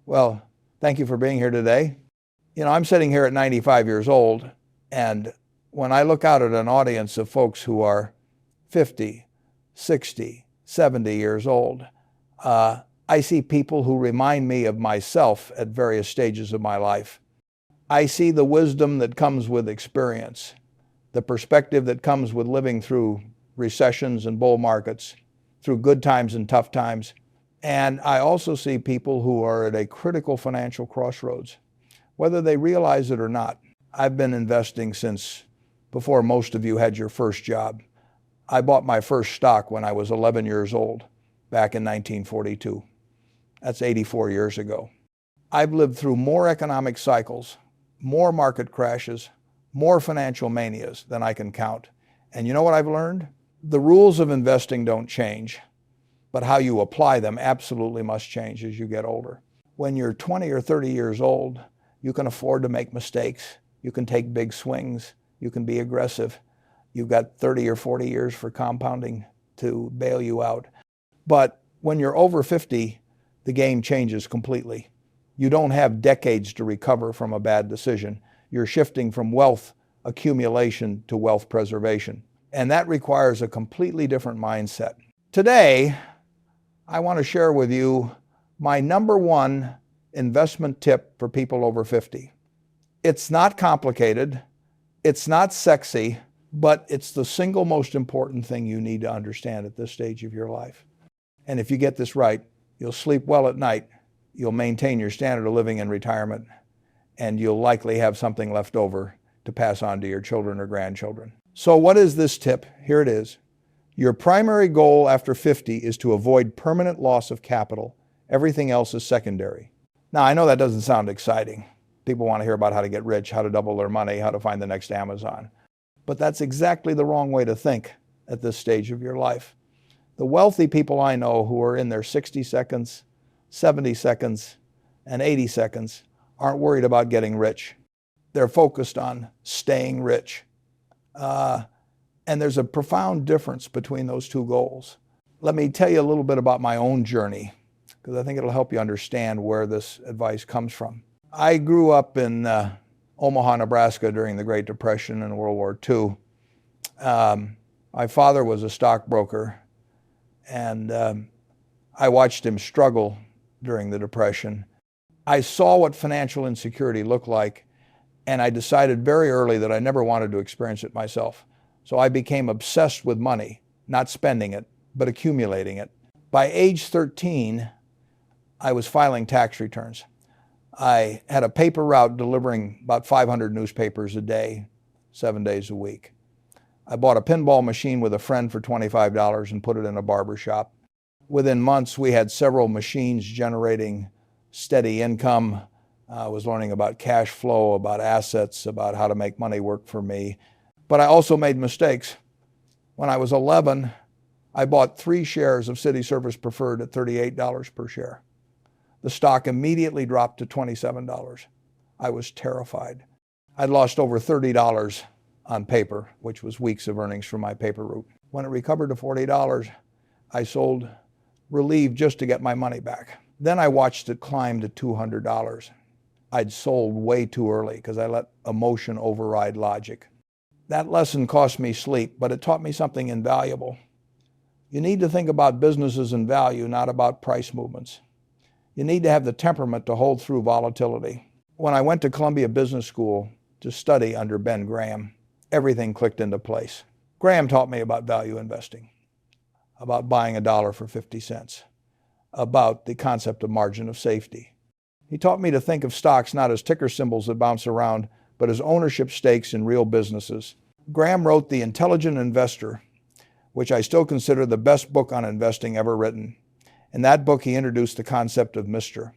Well, thank you for being here today. I'm sitting here at 95 years old, and when I look out at an audience of folks who are 50, 60, 70 years old, I see people who remind me of myself at various stages of my life. I see the wisdom that comes with experience, the perspective that comes with living through recessions and bull markets, through good times and tough times. And I also see people who are at a critical financial crossroads, whether they realize it or not. I've been investing since before most of you had your first job. I bought my first stock when I was 11 years old, back in 1942. That's 84 years ago. I've lived through more economic cycles, more market crashes, more financial manias than I can count. And you know what I've learned? The rules of investing don't change, but how you apply them absolutely must change as you get older. When you're 20 or 30 years old, you can afford to make mistakes. You can take big swings. You can be aggressive. You've got 30 or 40 years for compounding to bail you out. But when you're over 50, the game changes completely. You don't have decades to recover from a bad decision. You're shifting from wealth accumulation to wealth preservation. And that requires a completely different mindset. Today, I want to share with you my number one investment tip for people over 50. It's not complicated, it's not sexy, but it's the single most important thing you need to understand at this stage of your life. And if you get this right, you'll sleep well at night, you'll maintain your standard of living in retirement, and you'll likely have something left over to pass on to your children or grandchildren. So what is this tip? Here it is. Your primary goal after 50 is to avoid permanent loss of capital. Everything else is secondary. Now, I know that doesn't sound exciting. People want to hear about how to get rich, how to double their money, how to find the next Amazon. But that's exactly the wrong way to think at this stage of your life. The wealthy people I know who are in their 60 seconds, 70 seconds, and 80 seconds aren't worried about getting rich. They're focused on staying rich. And there's a profound difference between those two goals. Let me tell you a little bit about my own journey, because I think it'll help you understand where this advice comes from. I grew up in Omaha, Nebraska during the Great Depression and World War II. My father was a stockbroker, and I watched him struggle during the Depression. I saw what financial insecurity looked like, and I decided very early that I never wanted to experience it myself. So I became obsessed with money, not spending it, but accumulating it. By age 13, I was filing tax returns. I had a paper route delivering about 500 newspapers a day, 7 days a week. I bought a pinball machine with a friend for $25 and put it in a barber shop. Within months, we had several machines generating steady income. I was learning about cash flow, about assets, about how to make money work for me. But I also made mistakes. When I was 11, I bought 3 shares of City Service Preferred at $38 per share. The stock immediately dropped to $27. I was terrified. I'd lost over $30 on paper, which was weeks of earnings from my paper route. When it recovered to $40, I sold, relieved just to get my money back. Then I watched it climb to $200. I'd sold way too early because I let emotion override logic. That lesson cost me sleep, but it taught me something invaluable. You need to think about businesses in value, not about price movements. You need to have the temperament to hold through volatility. When I went to Columbia Business School to study under Ben Graham, everything clicked into place. Graham taught me about value investing, about buying a dollar for 50 cents, about the concept of margin of safety. He taught me to think of stocks not as ticker symbols that bounce around, but as ownership stakes in real businesses. Graham wrote The Intelligent Investor, which I still consider the best book on investing ever written. In that book, he introduced the concept of Mr.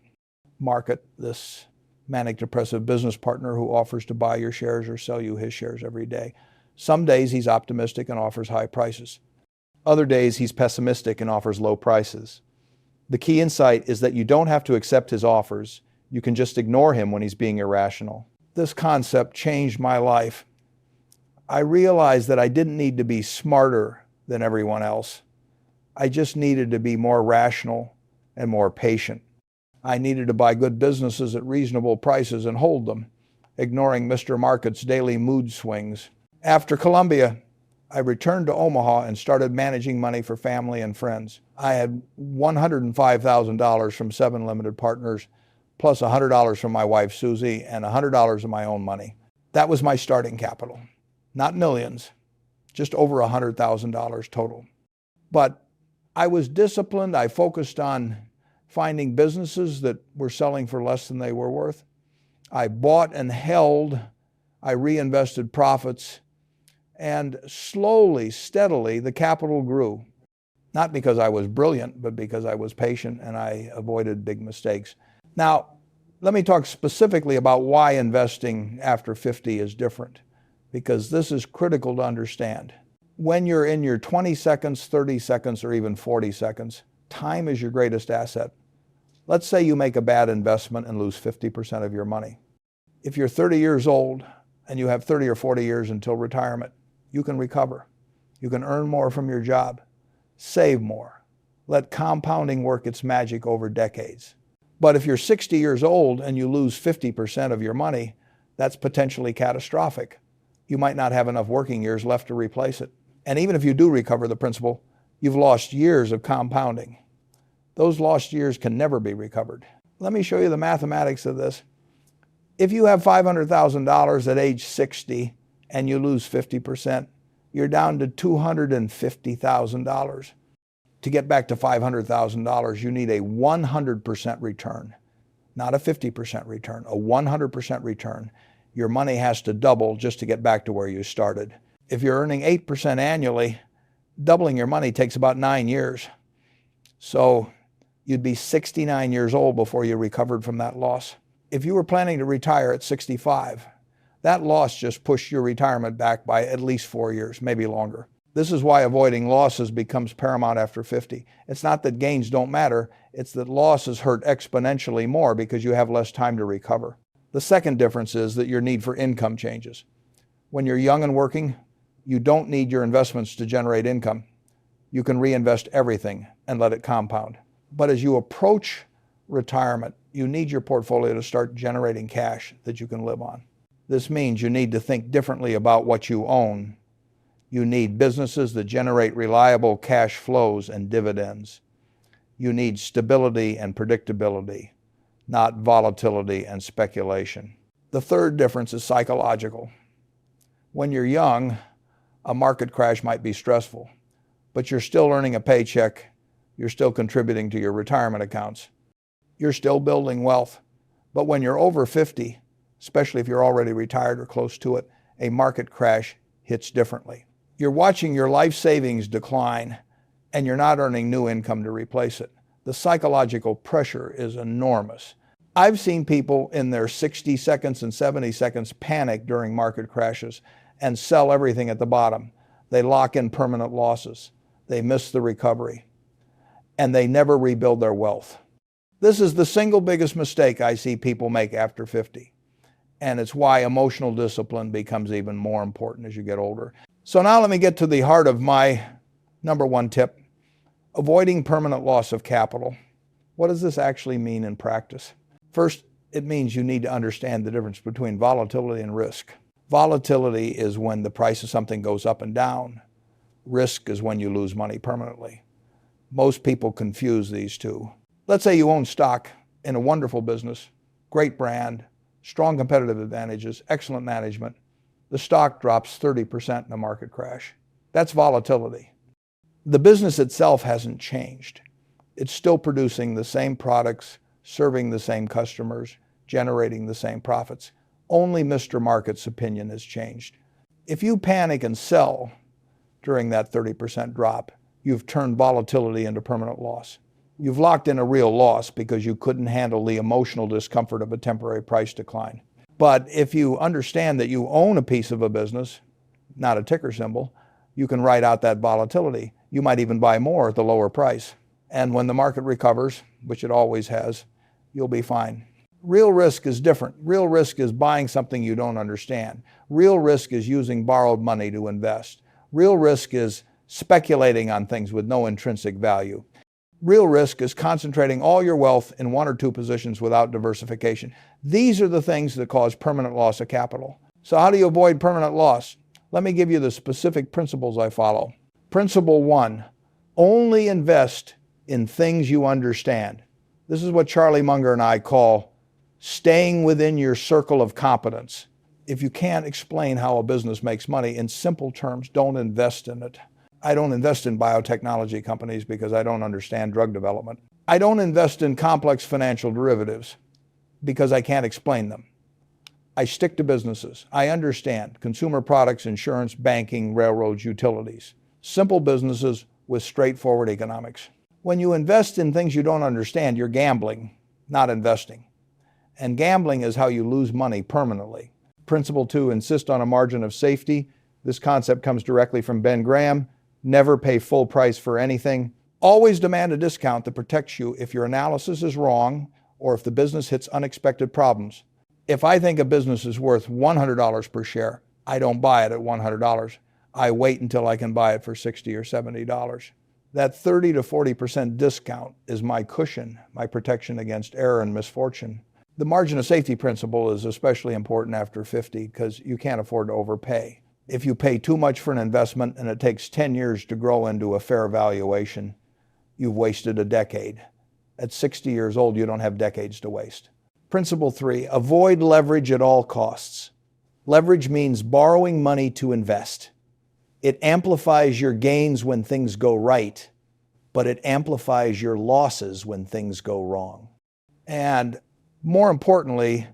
Market, this manic depressive business partner who offers to buy your shares or sell you his shares every day. Some days he's optimistic and offers high prices. Other days he's pessimistic and offers low prices. The key insight is that you don't have to accept his offers. You can just ignore him when he's being irrational. This concept changed my life. I realized that I didn't need to be smarter than everyone else. I just needed to be more rational and more patient. I needed to buy good businesses at reasonable prices and hold them, ignoring Mr. Market's daily mood swings. After Columbia, I returned to Omaha and started managing money for family and friends. I had $105,000 from 7 limited partners, plus $100 from my wife, Susie, and $100 of my own money. That was my starting capital. Not millions, just over $100,000 total. But I was disciplined. I focused on finding businesses that were selling for less than they were worth. I bought and held. I reinvested profits. And slowly, steadily, the capital grew. Not because I was brilliant, but because I was patient and I avoided big mistakes. Now, let me talk specifically about why investing after 50 is different, because this is critical to understand. When you're in your 20 seconds, 30 seconds, or even 40 seconds, time is your greatest asset. Let's say you make a bad investment and lose 50% of your money. If you're 30 years old and you have 30 or 40 years until retirement, you can recover. You can earn more from your job, save more, let compounding work its magic over decades. But if you're 60 years old and you lose 50% of your money, that's potentially catastrophic. You might not have enough working years left to replace it. And even if you do recover the principal, you've lost years of compounding. Those lost years can never be recovered. Let me show you the mathematics of this. If you have $500,000 at age 60 and you lose 50%, you're down to $250,000. To get back to $500,000, you need a 100% return, not a 50% return, a 100% return. Your money has to double just to get back to where you started. If you're earning 8% annually, doubling your money takes about 9 years. So you'd be 69 years old before you recovered from that loss. If you were planning to retire at 65, that loss just pushed your retirement back by at least 4 years, maybe longer. This is why avoiding losses becomes paramount after 50. It's not that gains don't matter, it's that losses hurt exponentially more because you have less time to recover. The second difference is that your need for income changes. When you're young and working, you don't need your investments to generate income. You can reinvest everything and let it compound. But as you approach retirement, you need your portfolio to start generating cash that you can live on. This means you need to think differently about what you own. You need businesses that generate reliable cash flows and dividends. You need stability and predictability, not volatility and speculation. The third difference is psychological. When you're young, a market crash might be stressful, but you're still earning a paycheck, you're still contributing to your retirement accounts, you're still building wealth. But when you're over 50, especially if you're already retired or close to it, a market crash hits differently. You're watching your life savings decline and you're not earning new income to replace it. The psychological pressure is enormous. I've seen people in their 60 seconds and 70 seconds panic during market crashes and sell everything at the bottom. They lock in permanent losses. They miss the recovery. And they never rebuild their wealth. This is the single biggest mistake I see people make after 50. And it's why emotional discipline becomes even more important as you get older. So now let me get to the heart of my number one tip, avoiding permanent loss of capital. What does this actually mean in practice? First, it means you need to understand the difference between volatility and risk. Volatility is when the price of something goes up and down. Risk is when you lose money permanently. Most people confuse these two. Let's say you own stock in a wonderful business, great brand, strong competitive advantages, excellent management. The stock drops 30% in a market crash. That's volatility. The business itself hasn't changed. It's still producing the same products, serving the same customers, generating the same profits. Only Mr. Market's opinion has changed. If you panic and sell during that 30% drop, you've turned volatility into permanent loss. You've locked in a real loss because you couldn't handle the emotional discomfort of a temporary price decline. But if you understand that you own a piece of a business, not a ticker symbol, you can write out that volatility. You might even buy more at the lower price. And when the market recovers, which it always has, you'll be fine. Real risk is different. Real risk is buying something you don't understand. Real risk is using borrowed money to invest. Real risk is speculating on things with no intrinsic value. Real risk is concentrating all your wealth in one or two positions without diversification. These are the things that cause permanent loss of capital. So how do you avoid permanent loss? Let me give you the specific principles I follow. Principle 1, only invest in things you understand. This is what Charlie Munger and I call staying within your circle of competence. If you can't explain how a business makes money in simple terms, don't invest in it. I don't invest in biotechnology companies because I don't understand drug development. I don't invest in complex financial derivatives because I can't explain them. I stick to businesses. I understand consumer products, insurance, banking, railroads, utilities. Simple businesses with straightforward economics. When you invest in things you don't understand, you're gambling, not investing. And gambling is how you lose money permanently. Principle 2, insist on a margin of safety. This concept comes directly from Ben Graham. Never pay full price for anything. Always demand a discount that protects you if your analysis is wrong or if the business hits unexpected problems. If I think a business is worth $100 per share, I don't buy it at $100. I wait until I can buy it for $60 or $70. That 30 to 40% discount is my cushion, my protection against error and misfortune. The margin of safety principle is especially important after 50 because you can't afford to overpay. If you pay too much for an investment and it takes 10 years to grow into a fair valuation, you've wasted a decade. At 60 years old, you don't have decades to waste. Principle 3, avoid leverage at all costs. Leverage means borrowing money to invest. It amplifies your gains when things go right, but it amplifies your losses when things go wrong. And more importantly,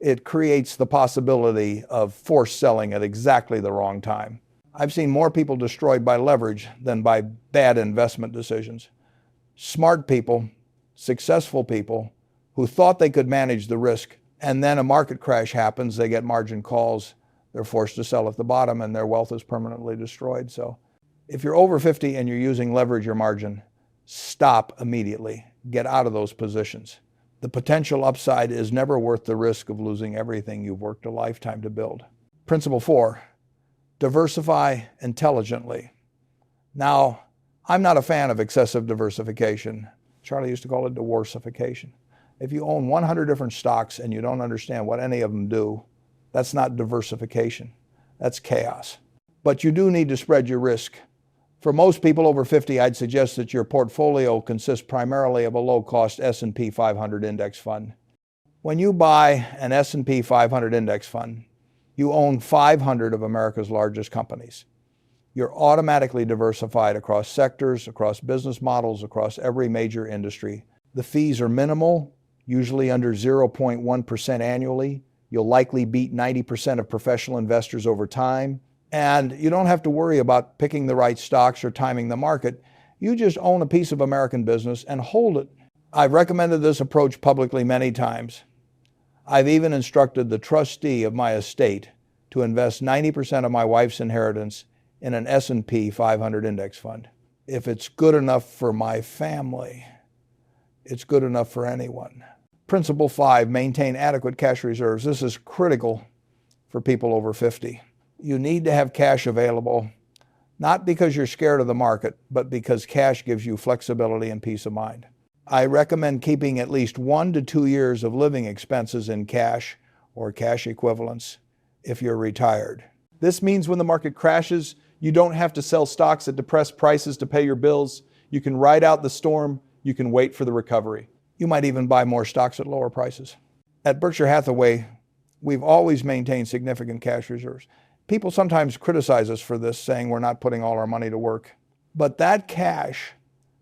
it creates the possibility of forced selling at exactly the wrong time. I've seen more people destroyed by leverage than by bad investment decisions. Smart people, successful people who thought they could manage the risk, and then a market crash happens, they get margin calls, they're forced to sell at the bottom, and their wealth is permanently destroyed. So if you're over 50 and you're using leverage or margin, stop immediately. Get out of those positions. The potential upside is never worth the risk of losing everything you've worked a lifetime to build. Principle 4, diversify intelligently. Now, I'm not a fan of excessive diversification. Charlie used to call it divorcification. If you own 100 different stocks and you don't understand what any of them do, that's not diversification. That's chaos. But you do need to spread your risk. For most people over 50, I'd suggest that your portfolio consists primarily of a low-cost S&P 500 index fund. When you buy an S&P 500 index fund, you own 500 of America's largest companies. You're automatically diversified across sectors, across business models, across every major industry. The fees are minimal, usually under 0.1% annually. You'll likely beat 90% of professional investors over time. And you don't have to worry about picking the right stocks or timing the market. You just own a piece of American business and hold it. I've recommended this approach publicly many times. I've even instructed the trustee of my estate to invest 90% of my wife's inheritance in an S&P 500 index fund. If it's good enough for my family, it's good enough for anyone. Principle 5, maintain adequate cash reserves. This is critical for people over 50. You need to have cash available, not because you're scared of the market, but because cash gives you flexibility and peace of mind. I recommend keeping at least 1 to 2 years of living expenses in cash or cash equivalents if you're retired. This means when the market crashes, you don't have to sell stocks at depressed prices to pay your bills. You can ride out the storm. You can wait for the recovery. You might even buy more stocks at lower prices. At Berkshire Hathaway, we've always maintained significant cash reserves. People sometimes criticize us for this, saying we're not putting all our money to work. But that cash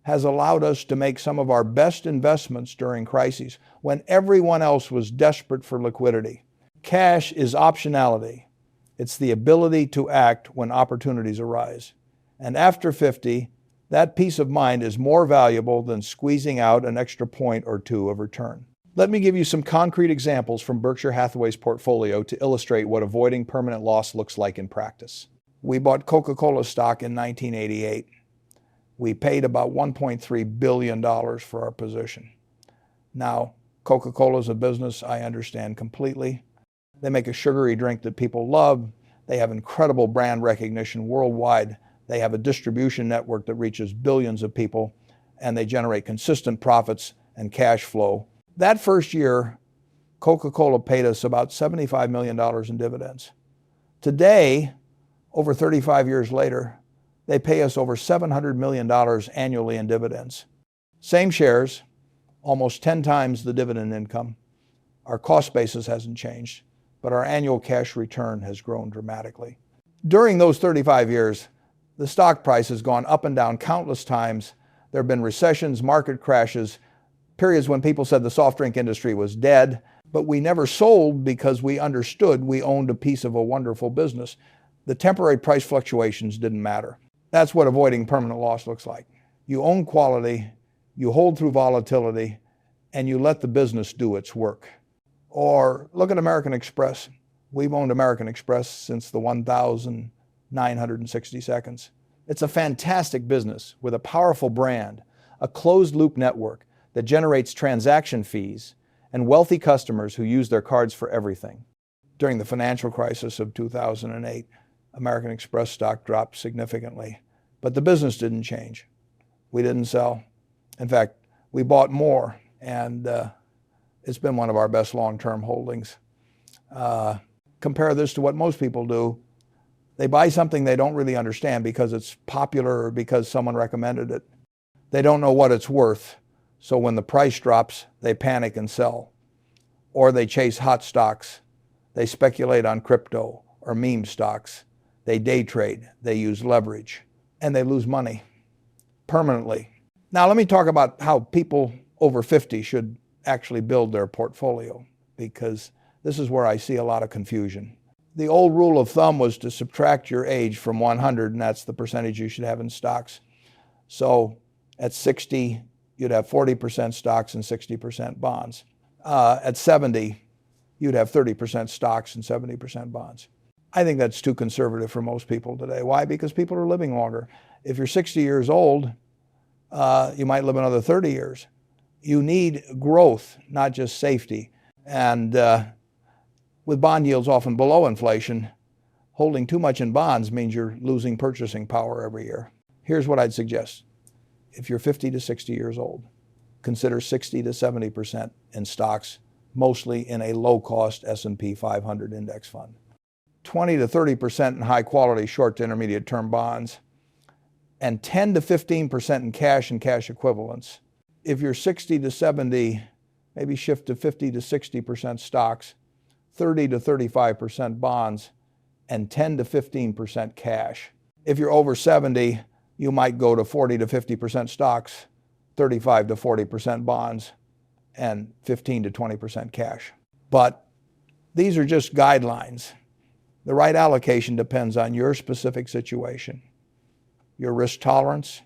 has allowed us to make some of our best investments during crises when everyone else was desperate for liquidity. Cash is optionality. It's the ability to act when opportunities arise. And after 50, that peace of mind is more valuable than squeezing out an extra point or two of return. Let me give you some concrete examples from Berkshire Hathaway's portfolio to illustrate what avoiding permanent loss looks like in practice. We bought Coca-Cola stock in 1988. We paid about $1.3 billion for our position. Now, Coca-Cola is a business I understand completely. They make a sugary drink that people love. They have incredible brand recognition worldwide. They have a distribution network that reaches billions of people. and they generate consistent profits and cash flow. That first year, Coca-Cola paid us about $75 million in dividends. Today, over 35 years later, they pay us over $700 million annually in dividends. Same shares, almost 10 times the dividend income. Our cost basis hasn't changed, but our annual cash return has grown dramatically. During those 35 years, the stock price has gone up and down countless times. There have been recessions, market crashes, periods when people said the soft drink industry was dead, but we never sold because we understood we owned a piece of a wonderful business. The temporary price fluctuations didn't matter. That's what avoiding permanent loss looks like. You own quality, you hold through volatility, and you let the business do its work. Or look at American Express. We've owned American Express since the 1,960 seconds. It's a fantastic business with a powerful brand, a closed-loop network that generates transaction fees, and wealthy customers who use their cards for everything. During the financial crisis of 2008, American Express stock dropped significantly, but the business didn't change. We didn't sell. In fact, we bought more, and it's been one of our best long-term holdings. Compare this to what most people do. They buy something they don't really understand because it's popular or because someone recommended it. They don't know what it's worth, so when the price drops, they panic and sell. Or they chase hot stocks. They speculate on crypto or meme stocks. They day trade, they use leverage, and they lose money permanently. Now let me talk about how people over 50 should actually build their portfolio, because this is where I see a lot of confusion. The old rule of thumb was to subtract your age from 100, and that's the percentage you should have in stocks. So at 60, you'd have 40% stocks and 60% bonds. At 70, you'd have 30% stocks and 70% bonds. I think that's too conservative for most people today. Why? Because people are living longer. If you're 60 years old, you might live another 30 years. You need growth, not just safety. And with bond yields often below inflation, holding too much in bonds means you're losing purchasing power every year. Here's what I'd suggest. If you're 50 to 60 years old, consider 60 to 70% in stocks, mostly in a low-cost S&P 500 index fund. 20 to 30% in high-quality short to intermediate term bonds, and 10 to 15% in cash and cash equivalents. If you're 60 to 70, maybe shift to 50 to 60% stocks, 30 to 35% bonds, and 10 to 15% cash. If you're over 70, you might go to 40 to 50% stocks, 35 to 40% bonds, and 15 to 20% cash. But these are just guidelines. The right allocation depends on your specific situation, your risk tolerance,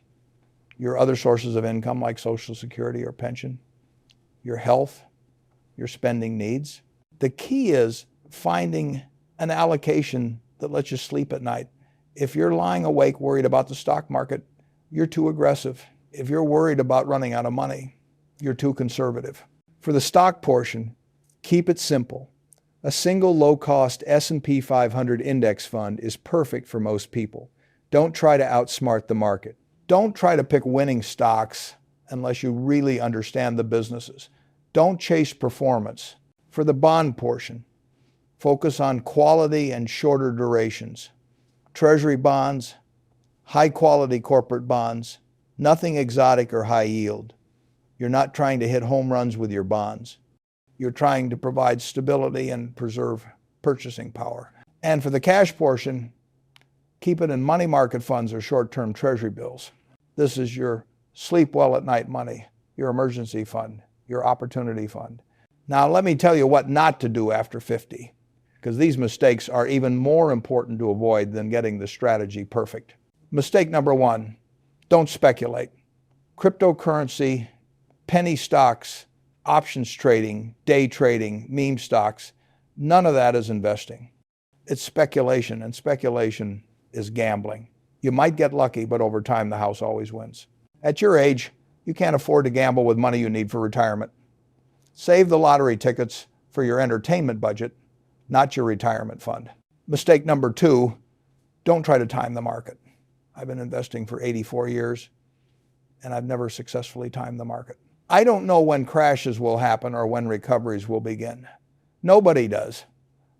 your other sources of income like Social Security or pension, your health, your spending needs. The key is finding an allocation that lets you sleep at night. If you're lying awake worried about the stock market, you're too aggressive. If you're worried about running out of money, you're too conservative. For the stock portion, keep it simple. A single low-cost S&P 500 index fund is perfect for most people. Don't try to outsmart the market. Don't try to pick winning stocks unless you really understand the businesses. Don't chase performance. For the bond portion, focus on quality and shorter durations. Treasury bonds, high-quality corporate bonds, nothing exotic or high yield. You're not trying to hit home runs with your bonds. You're trying to provide stability and preserve purchasing power. And for the cash portion, keep it in money market funds or short-term treasury bills. This is your sleep well at night money, your emergency fund, your opportunity fund. Now let me tell you what not to do after 50, because these mistakes are even more important to avoid than getting the strategy perfect. Mistake number one, don't speculate. Cryptocurrency, penny stocks, options trading, day trading, meme stocks, none of that is investing. It's speculation, and speculation is gambling. You might get lucky, but over time the house always wins. At your age, you can't afford to gamble with money you need for retirement. Save the lottery tickets for your entertainment budget, not your retirement fund. Mistake number two, don't try to time the market. I've been investing for 84 years, and I've never successfully timed the market. I don't know when crashes will happen or when recoveries will begin. Nobody does,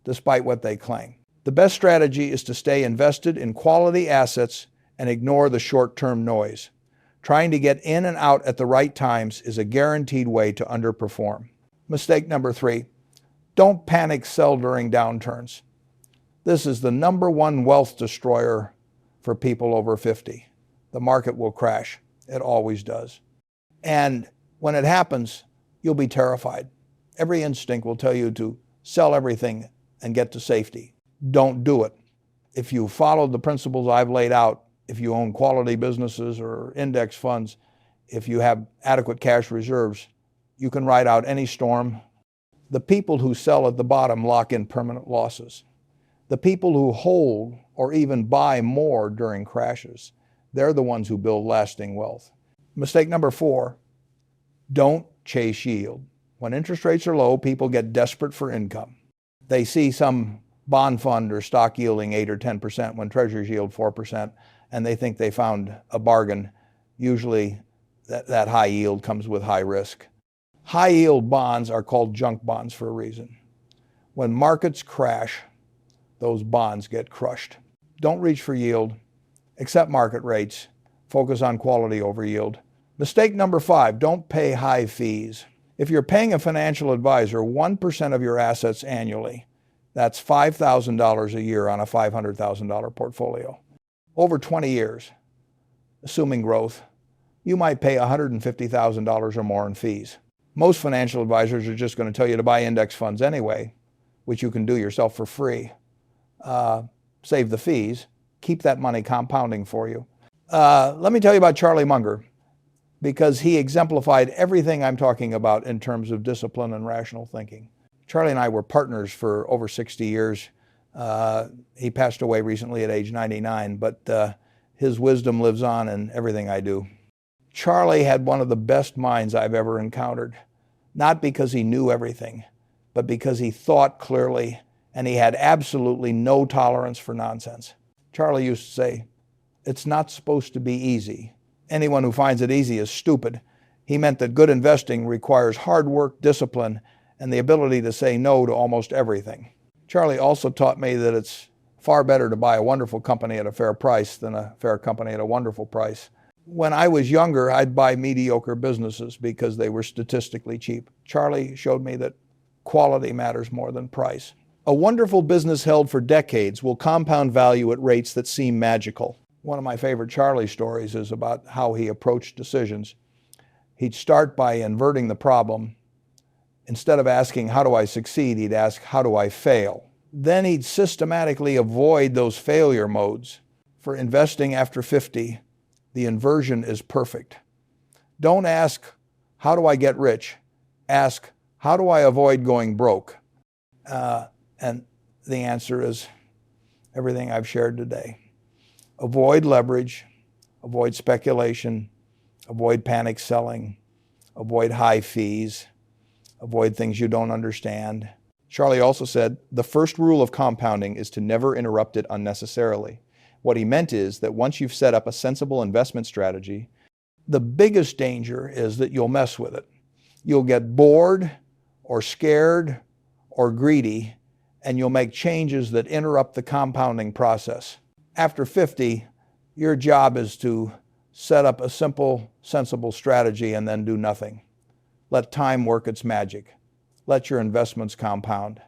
despite what they claim. The best strategy is to stay invested in quality assets and ignore the short-term noise. Trying to get in and out at the right times is a guaranteed way to underperform. Mistake number 3, don't panic sell during downturns. This is the number one wealth destroyer for people over 50. The market will crash. It always does. And when it happens, you'll be terrified. Every instinct will tell you to sell everything and get to safety. Don't do it. If you follow the principles I've laid out, if you own quality businesses or index funds, if you have adequate cash reserves, you can ride out any storm. The people who sell at the bottom lock in permanent losses. The people who hold or even buy more during crashes, they're the ones who build lasting wealth. Mistake number 4, don't chase yield. When interest rates are low, people get desperate for income. They see some bond fund or stock yielding 8 or 10% when treasuries yield 4%, and they think they found a bargain. Usually that high yield comes with high risk. High yield bonds are called junk bonds for a reason. When markets crash, those bonds get crushed. Don't reach for yield. Accept market rates. Focus on quality over yield. Mistake number 5, don't pay high fees. If you're paying a financial advisor 1% of your assets annually, that's $5,000 a year on a $500,000 portfolio. Over 20 years, assuming growth, you might pay $150,000 or more in fees. Most financial advisors are just going to tell you to buy index funds anyway, which you can do yourself for free. Save the fees, keep that money compounding for you. Let me tell you about Charlie Munger, because he exemplified everything I'm talking about in terms of discipline and rational thinking. Charlie and I were partners for over 60 years. He passed away recently at age 99, but his wisdom lives on in everything I do. Charlie had one of the best minds I've ever encountered, not because he knew everything, but because he thought clearly and he had absolutely no tolerance for nonsense. Charlie used to say, "It's not supposed to be easy. Anyone who finds it easy is stupid." He meant that good investing requires hard work, discipline, and the ability to say no to almost everything. Charlie also taught me that it's far better to buy a wonderful company at a fair price than a fair company at a wonderful price. When I was younger, I'd buy mediocre businesses because they were statistically cheap. Charlie showed me that quality matters more than price. A wonderful business held for decades will compound value at rates that seem magical. One of my favorite Charlie stories is about how he approached decisions. He'd start by inverting the problem. Instead of asking, "How do I succeed?" he'd ask, "How do I fail?" Then he'd systematically avoid those failure modes. For investing after 50, the inversion is perfect. Don't ask, "How do I get rich?" Ask, "How do I avoid going broke?" And the answer is everything I've shared today. Avoid leverage, avoid speculation, avoid panic selling, avoid high fees, avoid things you don't understand. Charlie also said, the first rule of compounding is to never interrupt it unnecessarily. What he meant is that once you've set up a sensible investment strategy, the biggest danger is that you'll mess with it. You'll get bored or scared or greedy, and you'll make changes that interrupt the compounding process. After 50, your job is to set up a simple, sensible strategy and then do nothing. Let time work its magic. Let your investments compound.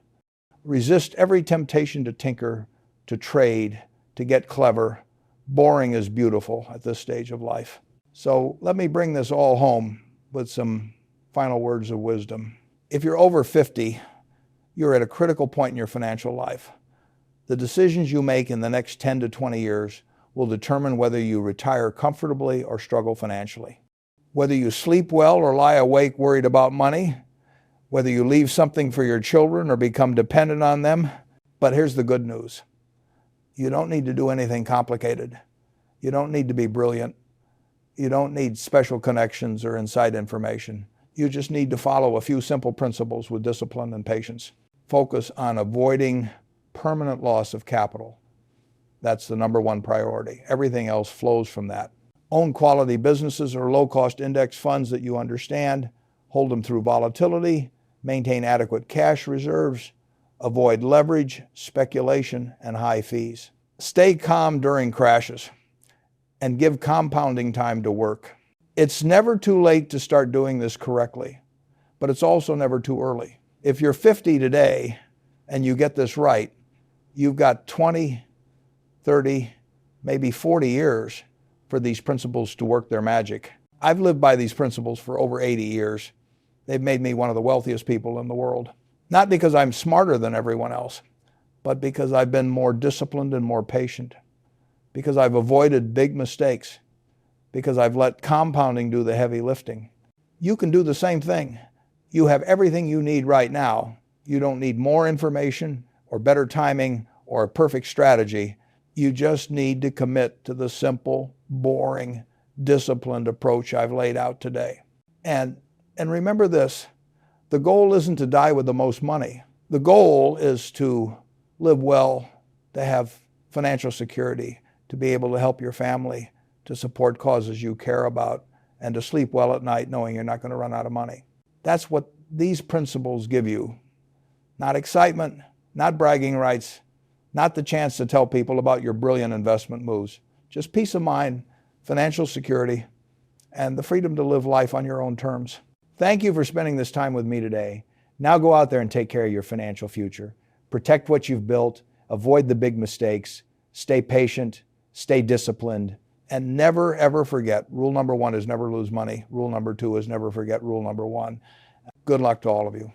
Resist every temptation to tinker, to trade, to get clever. Boring is beautiful at this stage of life. So let me bring this all home with some final words of wisdom. If you're over 50, you're at a critical point in your financial life. The decisions you make in the next 10 to 20 years will determine whether you retire comfortably or struggle financially. Whether you sleep well or lie awake worried about money, whether you leave something for your children or become dependent on them. But here's the good news. You don't need to do anything complicated. You don't need to be brilliant. You don't need special connections or inside information. You just need to follow a few simple principles with discipline and patience. Focus on avoiding permanent loss of capital. That's the number one priority. Everything else flows from that. Own quality businesses or low-cost index funds that you understand. Hold them through volatility. Maintain adequate cash reserves. Avoid leverage, speculation, and high fees. Stay calm during crashes and give compounding time to work. It's never too late to start doing this correctly, but it's also never too early. If you're 50 today and you get this right, you've got 20, 30, maybe 40 years for these principles to work their magic. I've lived by these principles for over 80 years. They've made me one of the wealthiest people in the world. Not because I'm smarter than everyone else, but because I've been more disciplined and more patient, because I've avoided big mistakes, because I've let compounding do the heavy lifting. You can do the same thing. You have everything you need right now. You don't need more information or better timing or a perfect strategy. You just need to commit to the simple, boring, disciplined approach I've laid out today. And remember this, the goal isn't to die with the most money. The goal is to live well, to have financial security, to be able to help your family, to support causes you care about, and to sleep well at night knowing you're not going to run out of money. That's what these principles give you. Not excitement, not bragging rights, not the chance to tell people about your brilliant investment moves. Just peace of mind, financial security, and the freedom to live life on your own terms. Thank you for spending this time with me today. Now go out there and take care of your financial future. Protect what you've built, avoid the big mistakes, stay patient, stay disciplined, and never ever forget, rule number 1 is never lose money. Rule number 2 is never forget rule number 1. Good luck to all of you.